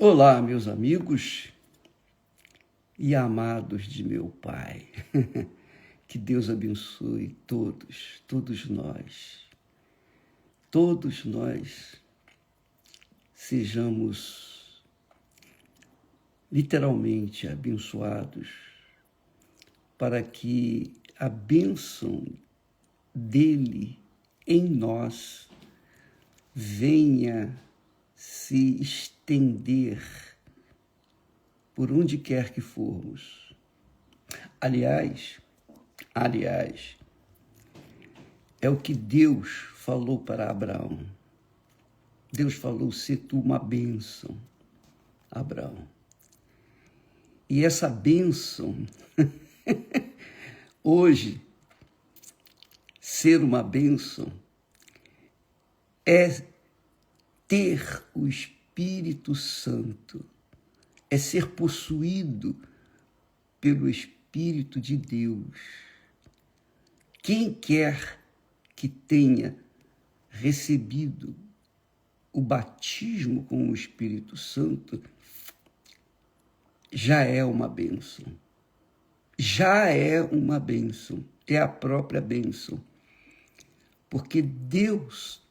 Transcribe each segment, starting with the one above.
Olá, meus amigos e amados de meu Pai. Que Deus abençoe todos nós sejamos literalmente abençoados para que a bênção dele em nós venha se estender por onde quer que formos. Aliás, é o que Deus falou para Abraão. Deus falou: "Se tu uma bênção, Abraão." E essa bênção, hoje, ser uma bênção é ter o Espírito Santo, é ser possuído pelo Espírito de Deus. Quem quer que tenha recebido o batismo com o Espírito Santo, já é uma bênção. Já é uma bênção, é a própria bênção. Porque Deus,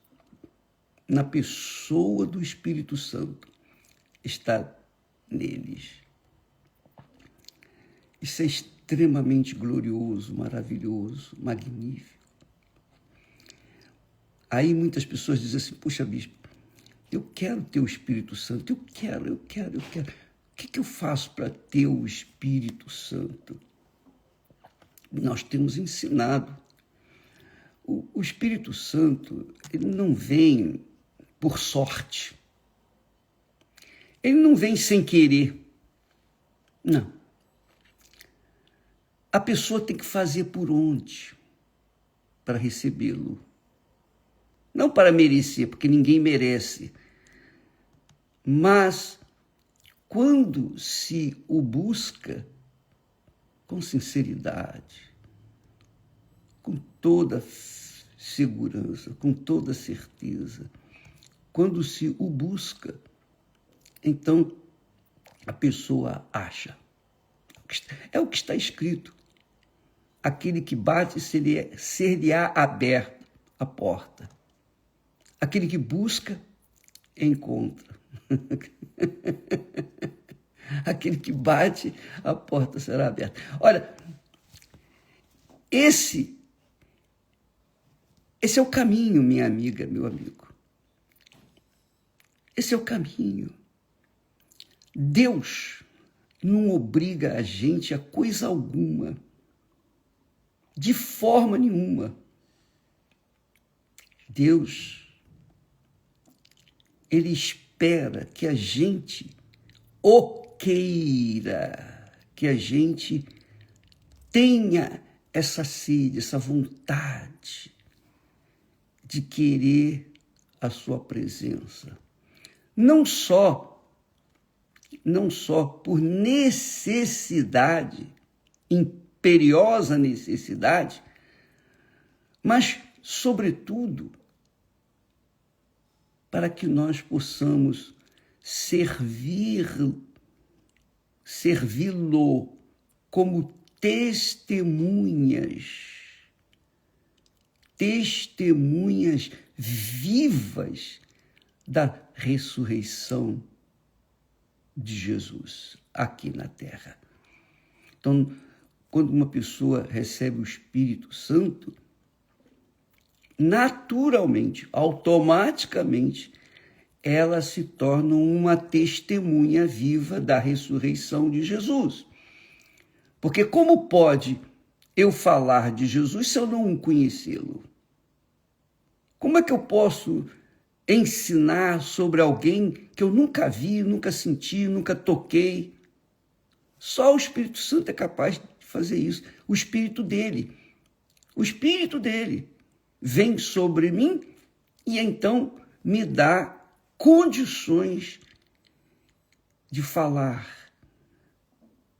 na pessoa do Espírito Santo, está neles. Isso é extremamente glorioso, maravilhoso, magnífico. Aí muitas pessoas dizem assim: "Puxa, bispo, eu quero ter o Espírito Santo, eu quero. O que eu faço para ter o Espírito Santo?" Nós temos ensinado. O Espírito Santo, ele não vem por sorte. Ele não vem sem querer. Não. A pessoa tem que fazer por onde para recebê-lo. Não para merecer, porque ninguém merece. Mas quando se o busca com sinceridade, com toda segurança, com toda certeza, quando se o busca, então a pessoa acha. É o que está escrito. Aquele que bate, ser-lhe-á aberta a porta. Aquele que busca, encontra. Aquele que bate, a porta será aberta. Olha, esse é o caminho, minha amiga, meu amigo. Esse é o caminho. Deus não obriga a gente a coisa alguma, de forma nenhuma. Deus, ele espera que a gente o queira, que a gente tenha essa sede, essa vontade de querer a sua presença. Não só por necessidade, imperiosa necessidade, mas, sobretudo, para que nós possamos servi-lo como testemunhas vivas da ressurreição de Jesus aqui na terra. Então, quando uma pessoa recebe o Espírito Santo, naturalmente, automaticamente, ela se torna uma testemunha viva da ressurreição de Jesus. Porque como pode eu falar de Jesus se eu não conhecê-lo? Como é que eu posso ensinar sobre alguém que eu nunca vi, nunca senti, nunca toquei? Só o Espírito Santo é capaz de fazer isso. O Espírito dele vem sobre mim e então me dá condições de falar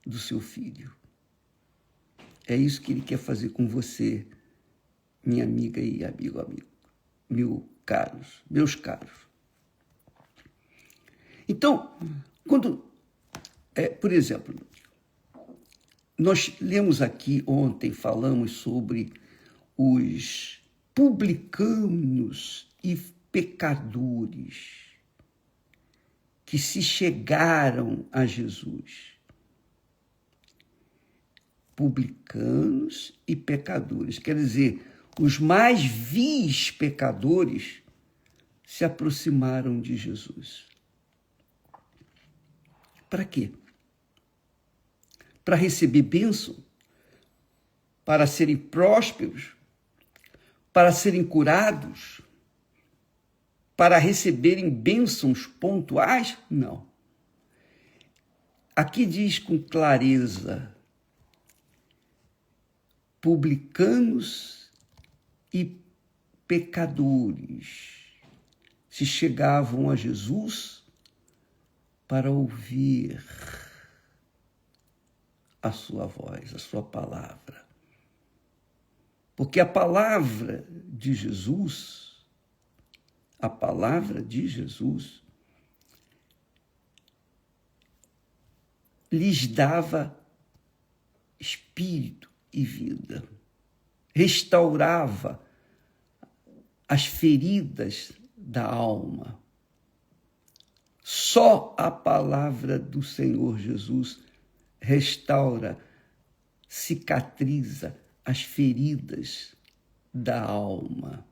do seu Filho. É isso que ele quer fazer com você, minha amiga e amigo, meus caros. Então, Por exemplo, nós lemos aqui ontem, falamos sobre os publicanos e pecadores que se chegaram a Jesus. Publicanos e pecadores, quer dizer, os mais vis pecadores se aproximaram de Jesus. Para quê? Para receber bênção? Para serem prósperos? Para serem curados? Para receberem bênçãos pontuais? Não. Aqui diz com clareza: publicanos e pecadores se chegavam a Jesus para ouvir a sua voz, a sua palavra. Porque a palavra de Jesus lhes dava espírito e vida, restaurava as feridas da alma. Só a palavra do Senhor Jesus restaura, cicatriza as feridas da alma.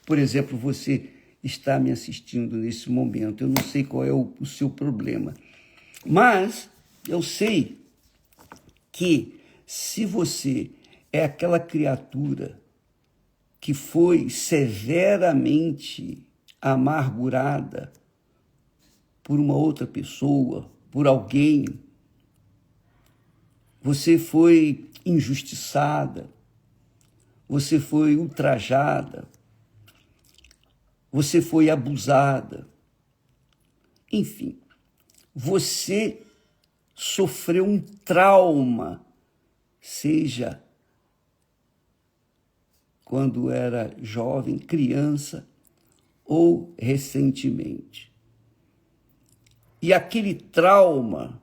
Por exemplo, você está me assistindo nesse momento, eu não sei qual é o seu problema, mas eu sei que se você é aquela criatura que foi severamente amargurada por uma outra pessoa, por alguém, você foi injustiçada, você foi ultrajada, você foi abusada, enfim, você sofreu um trauma, seja quando era jovem, criança ou recentemente. E aquele trauma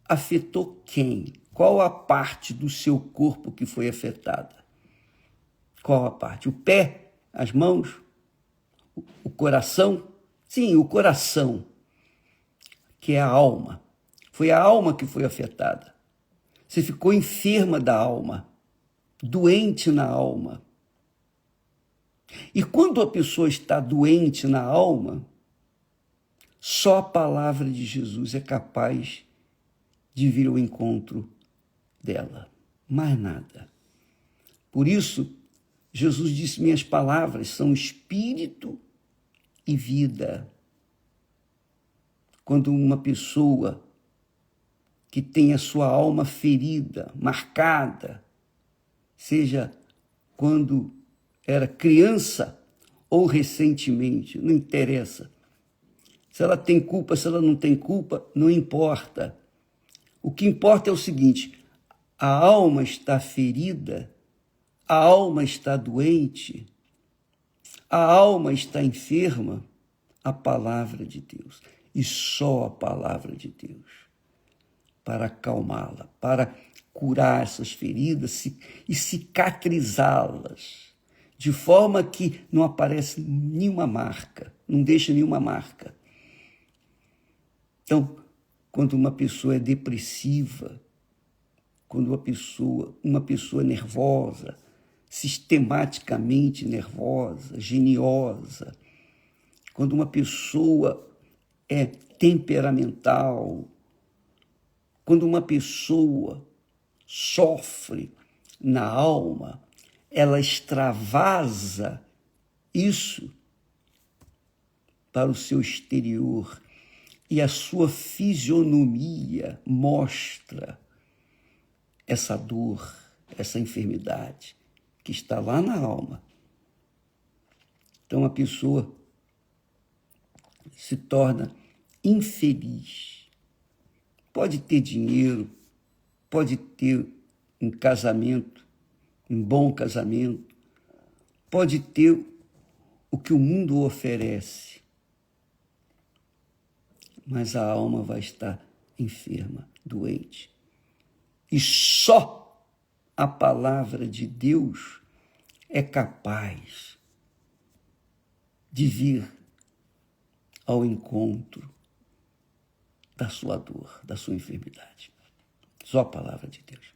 afetou quem? Qual a parte do seu corpo que foi afetada? Qual a parte? O pé? As mãos? O coração? Sim, o coração, que é a alma. Foi a alma que foi afetada. Você ficou enferma da alma, doente na alma. E quando a pessoa está doente na alma, só a palavra de Jesus é capaz de vir ao encontro dela. Mais nada. Por isso, Jesus disse: minhas palavras são espírito e vida. Quando uma pessoa que tem a sua alma ferida, marcada, seja quando era criança ou recentemente, não interessa. Se ela tem culpa, se ela não tem culpa, não importa. O que importa é o seguinte: a alma está ferida, a alma está doente, a alma está enferma, a palavra de Deus, e só a palavra de Deus, para acalmá-la, para curar essas feridas e cicatrizá-las, de forma que não aparece nenhuma marca, não deixa nenhuma marca. Então, quando uma pessoa é depressiva, quando uma pessoa nervosa, sistematicamente nervosa, geniosa, quando uma pessoa é temperamental, quando uma pessoa sofre na alma, ela extravasa isso para o seu exterior e a sua fisionomia mostra essa dor, essa enfermidade que está lá na alma. Então a pessoa se torna infeliz. Pode ter dinheiro, pode ter um casamento, um bom casamento, pode ter o que o mundo oferece. mas a alma vai estar enferma, doente. E só a palavra de Deus é capaz de vir ao encontro da sua dor, da sua enfermidade. Só a palavra de Deus.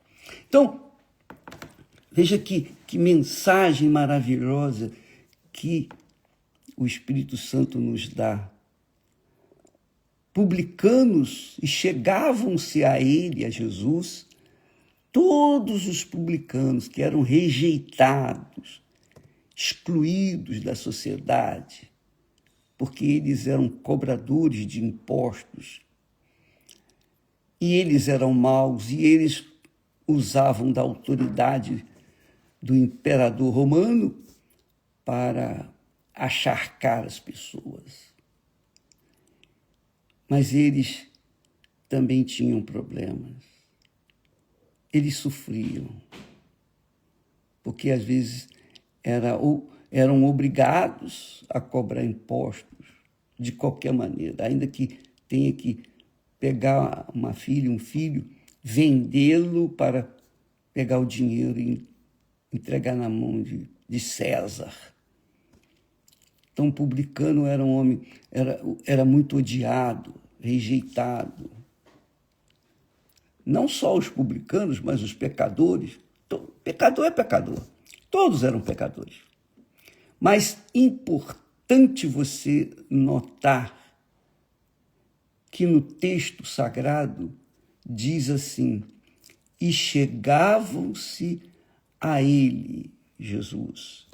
Então, veja que mensagem maravilhosa que o Espírito Santo nos dá. Publicanos, e chegavam-se a ele, a Jesus, todos os publicanos que eram rejeitados, excluídos da sociedade, porque eles eram cobradores de impostos, e eles eram maus, e eles usavam da autoridade do imperador romano para acharcar as pessoas. Mas eles também tinham problemas. Eles sofriam, porque às vezes eram obrigados a cobrar impostos de qualquer maneira, ainda que tenha que pegar uma filha, um filho, vendê-lo para pegar o dinheiro e entregar na mão de César. Então, o publicano era um homem, era muito odiado, rejeitado. Não só os publicanos, mas os pecadores. Pecador é pecador. Todos eram pecadores. Mas importante você notar que no texto sagrado diz assim: e chegavam-se a ele, Jesus,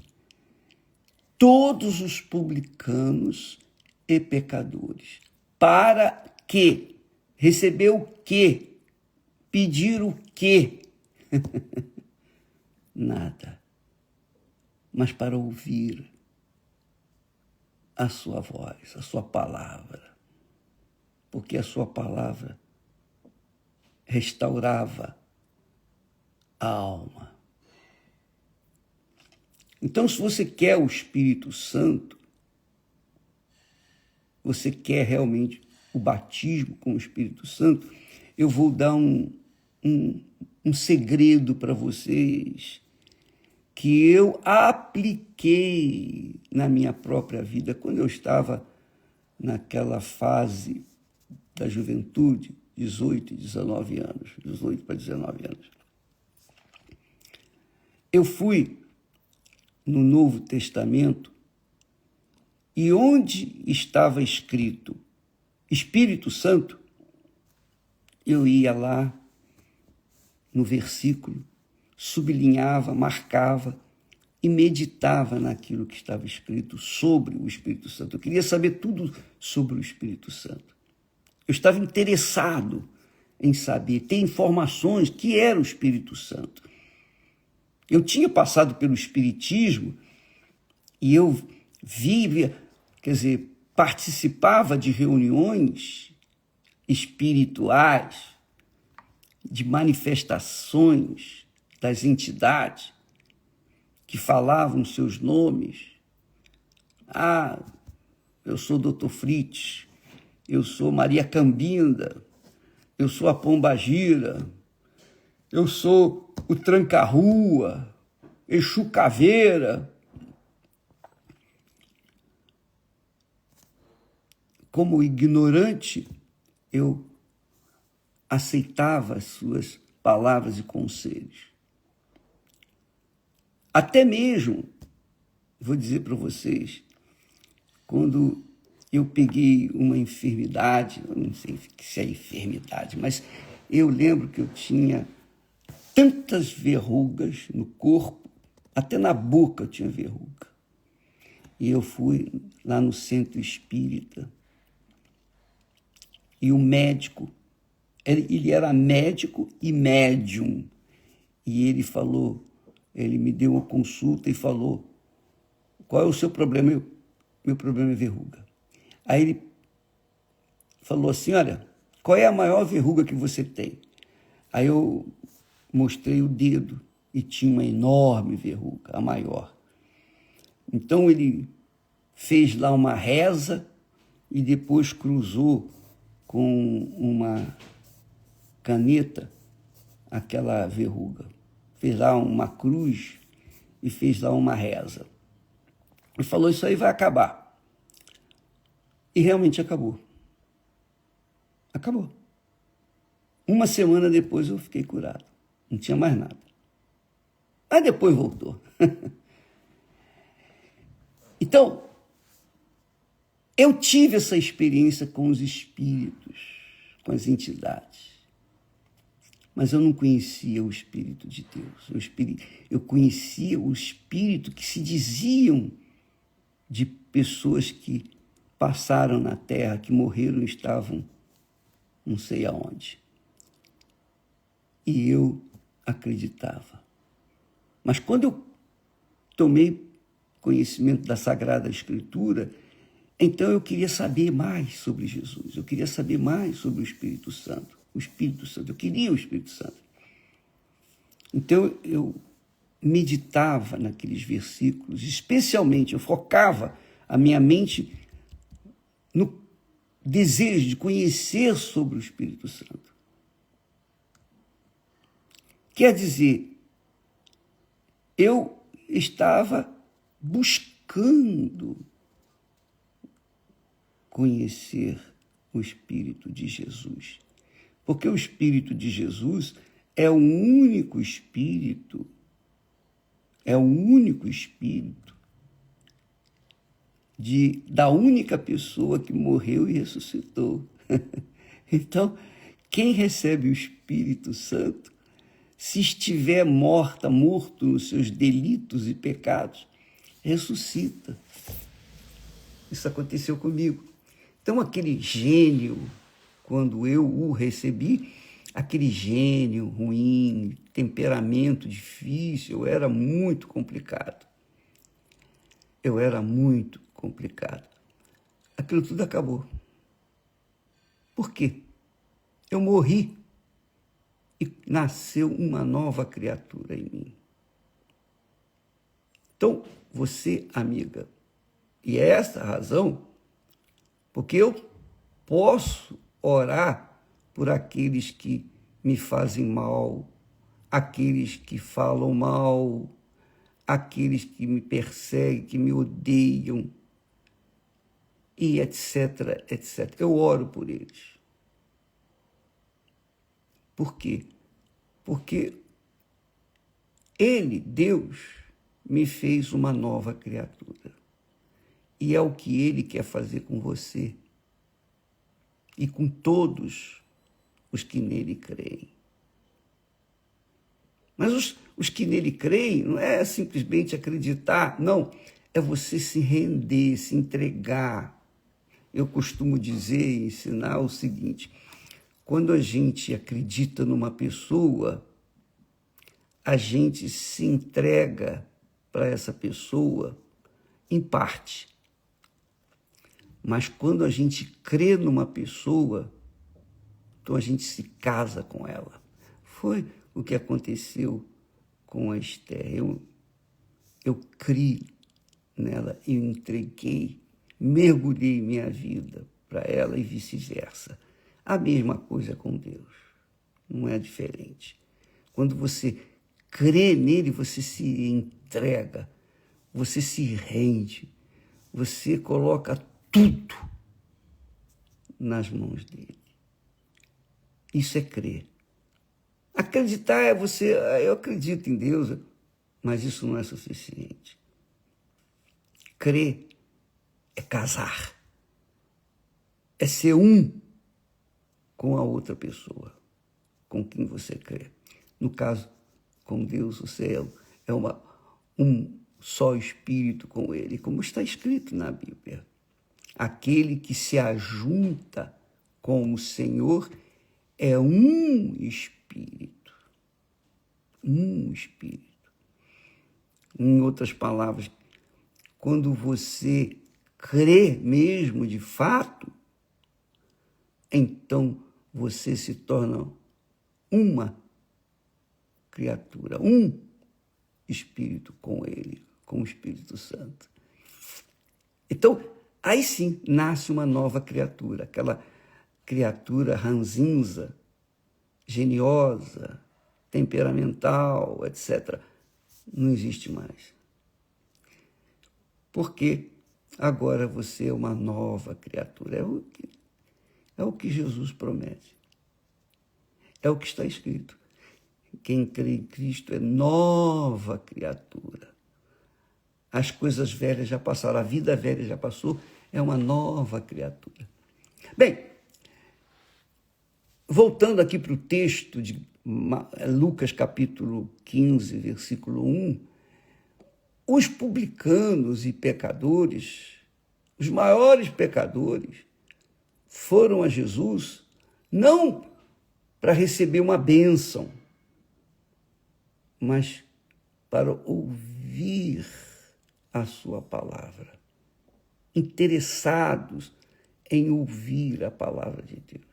todos os publicanos e pecadores, para que receber o quê? Pedir o quê? Nada, mas para ouvir a sua voz, a sua palavra, porque a sua palavra restaurava a alma. Então, se você quer o Espírito Santo, você quer realmente o batismo com o Espírito Santo, eu vou dar um segredo para vocês que eu apliquei na minha própria vida quando eu estava naquela fase da juventude, 18 para 19 anos. Eu fui no Novo Testamento e onde estava escrito Espírito Santo, eu ia lá no versículo, sublinhava, marcava e meditava naquilo que estava escrito sobre o Espírito Santo. Eu queria saber tudo sobre o Espírito Santo. Eu estava interessado em saber, ter informações que era o Espírito Santo. Eu tinha passado pelo Espiritismo e eu vivia, participava de reuniões espirituais, de manifestações das entidades que falavam seus nomes. Eu sou Dr. Fritz, eu sou Maria Cambinda, eu sou a Pombagira, eu sou o Tranca-Rua, Exu Caveira. Como ignorante, eu aceitava as suas palavras e conselhos. Até mesmo, vou dizer para vocês, quando eu peguei uma enfermidade, eu não sei se é enfermidade, mas eu lembro que eu tinha tantas verrugas no corpo, até na boca eu tinha verruga. E eu fui lá no centro espírita, e o médico, ele era médico e médium, e ele me deu uma consulta e falou: qual é o seu problema? Meu problema é verruga. Aí ele falou assim: olha, qual é a maior verruga que você tem? Aí eu mostrei o dedo e tinha uma enorme verruga, a maior. Então ele fez lá uma reza e depois cruzou com uma caneta aquela verruga. Fez lá uma cruz e fez lá uma reza. E falou, isso aí vai acabar. E realmente acabou. Acabou. Uma semana depois eu fiquei curado. Não tinha mais nada. Aí depois voltou. Então, eu tive essa experiência com os espíritos, com as entidades. Mas eu não conhecia o Espírito de Deus. Eu conhecia o Espírito que se diziam de pessoas que passaram na Terra, que morreram e estavam não sei aonde. E eu acreditava. Mas quando eu tomei conhecimento da Sagrada Escritura, então eu queria saber mais sobre Jesus, eu queria saber mais sobre o Espírito Santo. O Espírito Santo, eu queria o Espírito Santo. Então eu meditava naqueles versículos, especialmente eu focava a minha mente no desejo de conhecer sobre o Espírito Santo. Quer dizer, eu estava buscando conhecer o Espírito de Jesus. Porque o Espírito de Jesus é o único Espírito, da única pessoa que morreu e ressuscitou. Então, quem recebe o Espírito Santo, se estiver morto nos seus delitos e pecados, ressuscita. Isso aconteceu comigo. Então, aquele gênio, quando eu o recebi, aquele gênio ruim, temperamento difícil, eu era muito complicado. Aquilo tudo acabou. Por quê? Eu morri e nasceu uma nova criatura em mim. Então, você, amiga, e é essa a razão, porque eu posso orar por aqueles que me fazem mal, aqueles que falam mal, aqueles que me perseguem, que me odeiam, e etc, etc. Eu oro por eles. Por quê? Porque Ele, Deus, me fez uma nova criatura. E é o que Ele quer fazer com você e com todos os que nele creem. Mas os que nele creem não é simplesmente acreditar, não, é você se render, se entregar. Eu costumo dizer e ensinar o seguinte, quando a gente acredita numa pessoa, a gente se entrega para essa pessoa em parte. Mas quando a gente crê numa pessoa, então a gente se casa com ela. Foi o que aconteceu com a Esther. Eu criei nela, eu entreguei, mergulhei minha vida para ela e vice-versa. A mesma coisa com Deus, não é diferente. Quando você crê nele, você se entrega, você se rende, você coloca tudo nas mãos dele. Isso é crer. Acreditar é você, eu acredito em Deus, mas isso não é suficiente. Crer é casar, é ser um com a outra pessoa, com quem você crê. No caso, com Deus, você é um só espírito com ele, como está escrito na Bíblia. Aquele que se ajunta com o Senhor é um espírito. Um espírito. Em outras palavras, quando você crê mesmo de fato, então você se torna uma criatura, um espírito com ele, com o Espírito Santo. Então, aí sim nasce uma nova criatura, criatura ranzinza, geniosa, temperamental, etc. Não existe mais. Porque agora você é uma nova criatura. É o que Jesus promete. É o que está escrito. Quem crê em Cristo é nova criatura. As coisas velhas já passaram, a vida velha já passou, é uma nova criatura. Bem, voltando aqui para o texto de Lucas capítulo 15, versículo 1, os publicanos e pecadores, os maiores pecadores, foram a Jesus não para receber uma bênção, mas para ouvir a sua palavra, interessados em ouvir a palavra de Deus,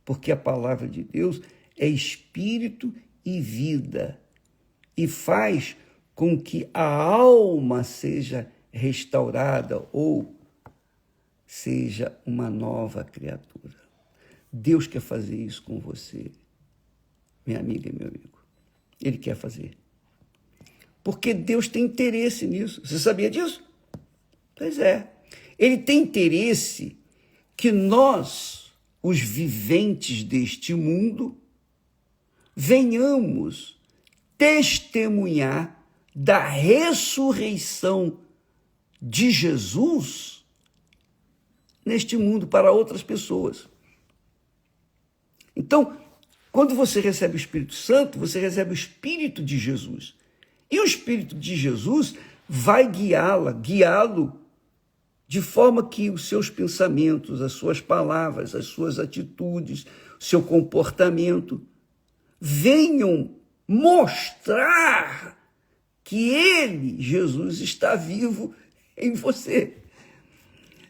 porque a palavra de Deus é espírito e vida e faz com que a alma seja restaurada ou seja uma nova criatura. Deus quer fazer isso com você, minha amiga e meu amigo. Ele quer fazer. Porque Deus tem interesse nisso. Você sabia disso? Pois é. Ele tem interesse que nós, os viventes deste mundo, venhamos testemunhar da ressurreição de Jesus neste mundo para outras pessoas. Então, quando você recebe o Espírito Santo, você recebe o Espírito de Jesus. E o Espírito de Jesus vai guiá-lo de forma que os seus pensamentos, as suas palavras, as suas atitudes, o seu comportamento venham mostrar que ele, Jesus, está vivo em você.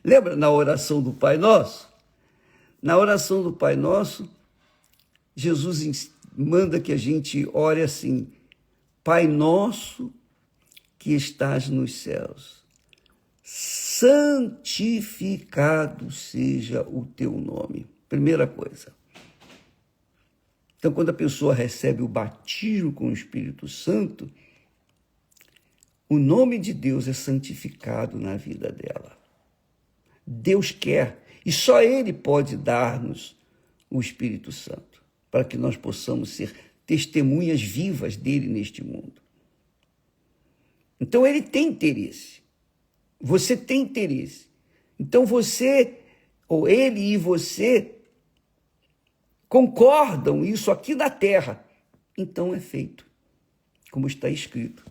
Lembra na oração do Pai Nosso? Na oração do Pai Nosso, Jesus manda que a gente ore assim: Pai nosso que estás nos céus, santificado seja o teu nome. Primeira coisa. Então, quando a pessoa recebe o batismo com o Espírito Santo, o nome de Deus é santificado na vida dela. Deus quer, e só Ele pode dar-nos o Espírito Santo, para que nós possamos ser testemunhas vivas dele neste mundo. Então, ele tem interesse. Você tem interesse. Então, você, ou ele e você, concordam isso aqui na terra. Então, é feito, como está escrito.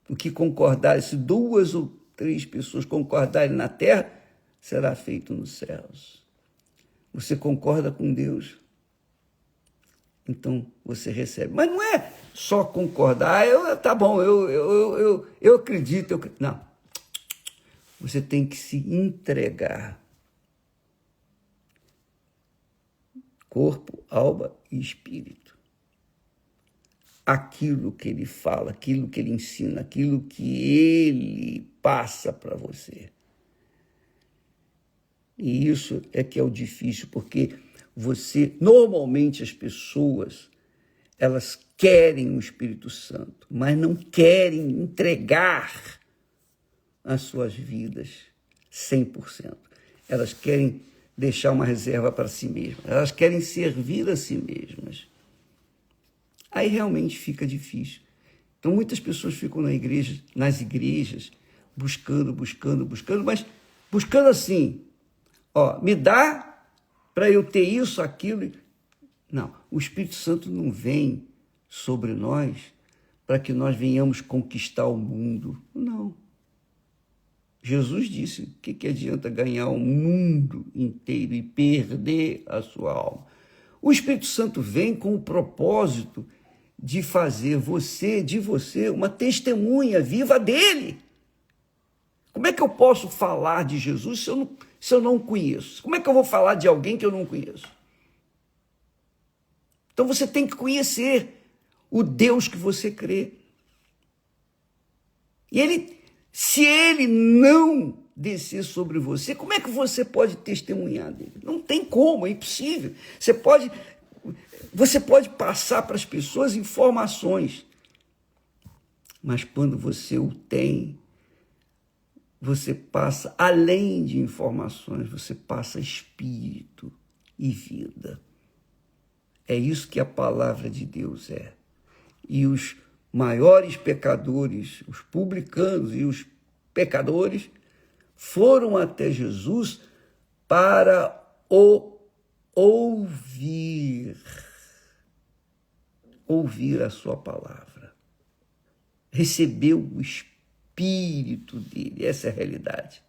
O que concordar, se 2 ou 3 pessoas concordarem na terra, será feito nos céus. Você concorda com Deus? Então você recebe. Mas não é só concordar, tá bom, eu acredito. Não. Você tem que se entregar. Corpo, alma e espírito. Aquilo que ele fala, aquilo que ele ensina, aquilo que ele passa para você. E isso é que é o difícil, porque normalmente as pessoas, elas querem o Espírito Santo, mas não querem entregar as suas vidas 100%. Elas querem deixar uma reserva para si mesmas, elas querem servir a si mesmas. Aí realmente fica difícil. Então muitas pessoas ficam nas igrejas, buscando, mas buscando assim, me dá para eu ter isso, aquilo. Não, o Espírito Santo não vem sobre nós para que nós venhamos conquistar o mundo. Não. Jesus disse: o que adianta ganhar o mundo inteiro e perder a sua alma? O Espírito Santo vem com o propósito de fazer de você, uma testemunha viva dele. Como é que eu posso falar de Jesus se eu não conheço? Como é que eu vou falar de alguém que eu não conheço? Então você tem que conhecer o Deus que você crê. E se ele não descer sobre você, como é que você pode testemunhar dele? Não tem como, é impossível. Você pode passar para as pessoas informações, mas quando você o tem, você passa além de informações, você passa espírito e vida. É isso que a palavra de Deus é. E os maiores pecadores, os publicanos e os pecadores, foram até Jesus para o ouvir a sua palavra, receber o Espírito dele. Essa é a realidade.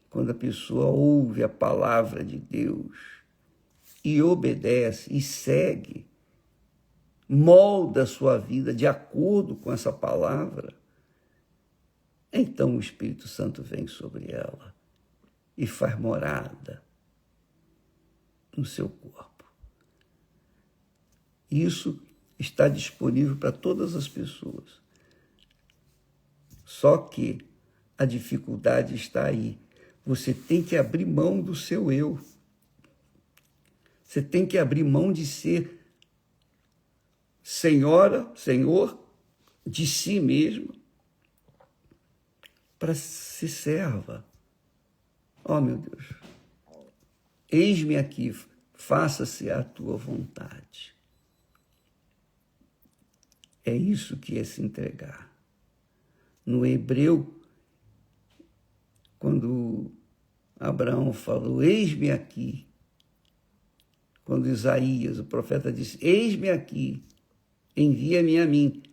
Quando a pessoa ouve a palavra de Deus e obedece e segue, molda a sua vida de acordo com essa palavra, então o Espírito Santo vem sobre ela e faz morada no seu corpo. Isso está disponível para todas as pessoas. Só que a dificuldade está aí. Você tem que abrir mão do seu eu. Você tem que abrir mão de ser senhor de si mesmo para ser serva. Oh, meu Deus, eis-me aqui, faça-se a tua vontade. É isso que é se entregar. No hebreu, quando Abraão falou, eis-me aqui, quando Isaías, o profeta, disse, eis-me aqui, envia-me a mim.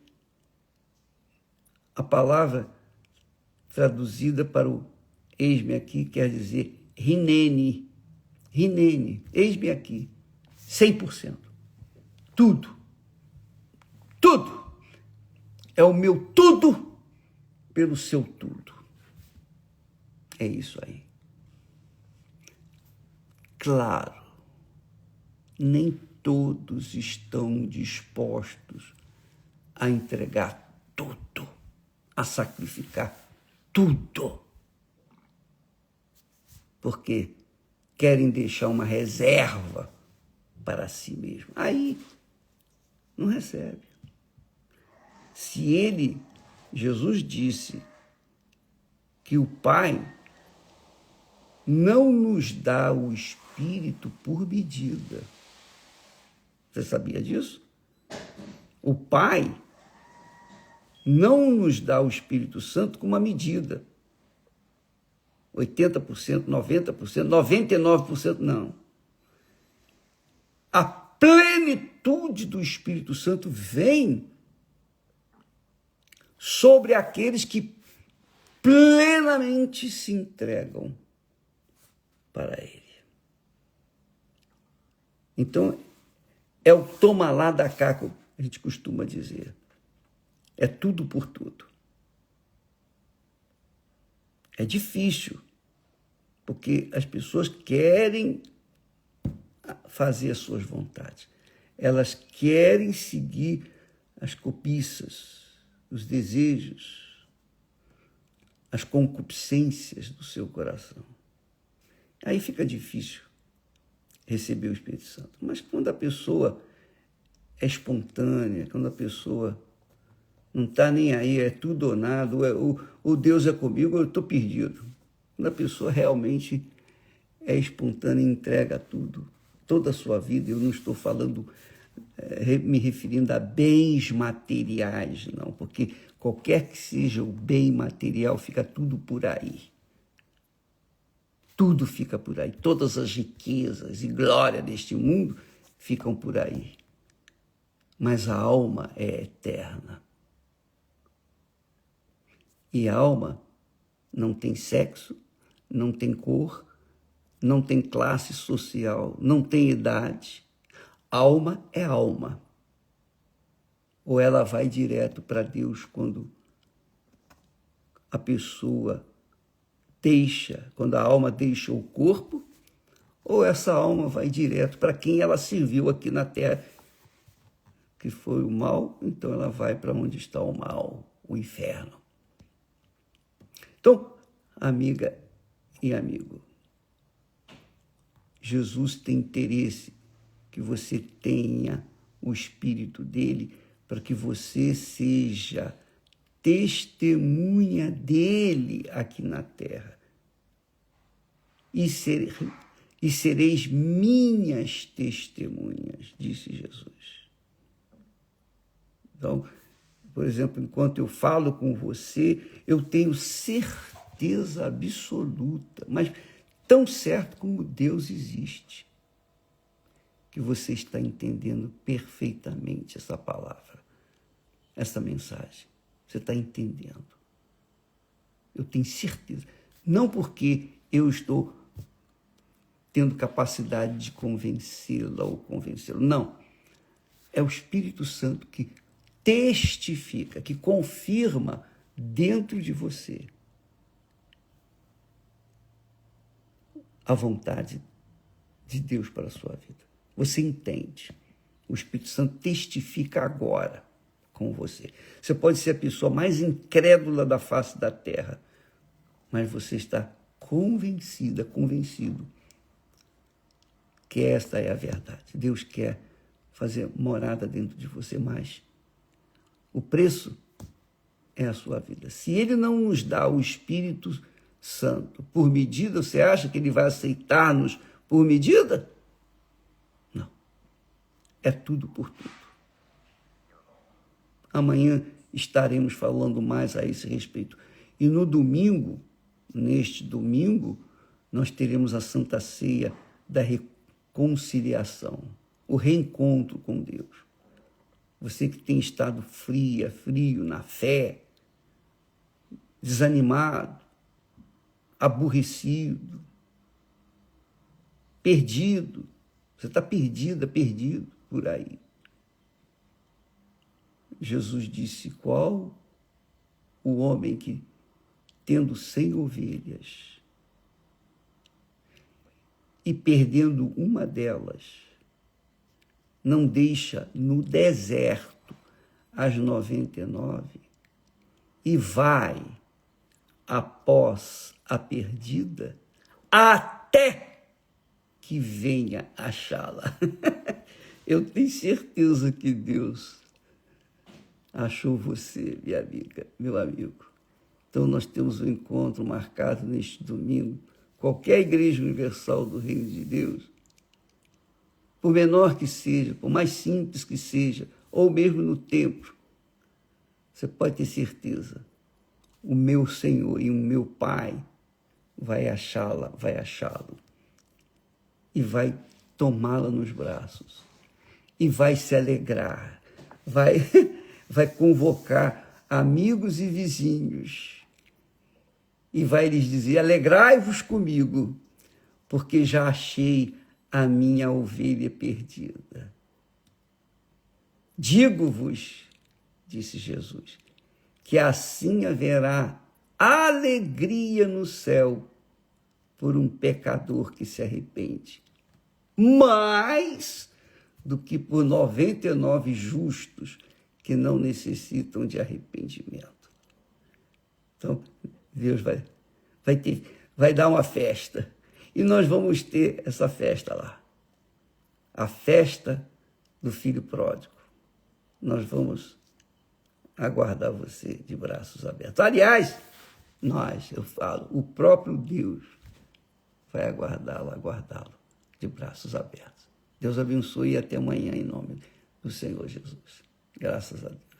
A palavra traduzida para o eis-me aqui quer dizer rinene, eis-me aqui, 100%. Tudo. É o meu tudo pelo seu tudo. É isso aí. Claro, nem todos estão dispostos a entregar tudo, a sacrificar tudo, porque querem deixar uma reserva para si mesmo. Aí não recebe. Se Jesus disse que o Pai não nos dá o Espírito por medida. Você sabia disso? O Pai não nos dá o Espírito Santo com uma medida. 80%, 90%, 99% não. A plenitude do Espírito Santo vem sobre aqueles que plenamente se entregam para Ele. Então, é o toma lá da cá que a gente costuma dizer. É tudo por tudo. É difícil, porque as pessoas querem fazer as suas vontades. Elas querem seguir as cobiças, os desejos, as concupiscências do seu coração. Aí fica difícil receber o Espírito Santo. Mas quando a pessoa é espontânea, quando a pessoa não está nem aí, é tudo ou nada, o Deus é comigo, eu estou perdido. Quando a pessoa realmente é espontânea e entrega tudo, toda a sua vida, eu não estou falando, me referindo a bens materiais, não, porque qualquer que seja o bem material, fica tudo por aí. Tudo fica por aí. Todas as riquezas e glória deste mundo ficam por aí. Mas a alma é eterna. E a alma não tem sexo, não tem cor, não tem classe social, não tem idade. Alma é alma. Ou ela vai direto para Deus quando a pessoa quando a alma deixa o corpo, ou essa alma vai direto para quem ela serviu aqui na terra, que foi o mal, então ela vai para onde está o mal, o inferno. Então, Amiga e amigo, Jesus tem interesse que você tenha o Espírito dele para que você seja testemunha dele aqui na terra. E sereis minhas testemunhas, disse Jesus. Então, por exemplo, enquanto eu falo com você, eu tenho certeza absoluta, mas tão certo como Deus existe, que você está entendendo perfeitamente essa palavra, essa mensagem. Você está entendendo. Eu tenho certeza. Não porque eu estou tendo capacidade de convencê-la ou convencê-lo. Não. É o Espírito Santo que testifica, que confirma dentro de você a vontade de Deus para a sua vida. Você entende. O Espírito Santo testifica agora com você. Você pode ser a pessoa mais incrédula da face da terra, mas você está convencido que esta é a verdade. Deus quer fazer morada dentro de você, mas o preço é a sua vida. Se ele não nos dá o Espírito Santo por medida, você acha que ele vai aceitar-nos por medida? Não. É tudo por tudo. Amanhã estaremos falando mais a esse respeito. E no domingo, neste domingo, nós teremos a Santa Ceia da reconciliação, o reencontro com Deus. Você que tem estado frio na fé, desanimado, aborrecido, perdido. Você está perdido por aí. Jesus disse: qual o homem que, tendo 100 ovelhas e perdendo uma delas, não deixa no deserto as 99 e vai após a perdida até que venha achá-la. Eu tenho certeza que Deus achou você, minha amiga, meu amigo. Então nós temos um encontro marcado neste domingo. Qualquer igreja universal do Reino de Deus, por menor que seja, por mais simples que seja, ou mesmo no templo, você pode ter certeza, o meu Senhor e o meu Pai vai achá-lo, e vai tomá-la nos braços, e vai se alegrar, vai convocar amigos e vizinhos, e vai lhes dizer: alegrai-vos comigo, porque já achei a minha ovelha perdida. Digo-vos, disse Jesus, que assim haverá alegria no céu por um pecador que se arrepende, mais do que por 99 justos que não necessitam de arrependimento. Então, Deus vai dar uma festa. E nós vamos ter essa festa lá. A festa do Filho Pródigo. Nós vamos aguardar você de braços abertos. Aliás, eu falo, o próprio Deus vai aguardá-lo de braços abertos. Deus abençoe e até amanhã em nome do Senhor Jesus. Graças a Deus.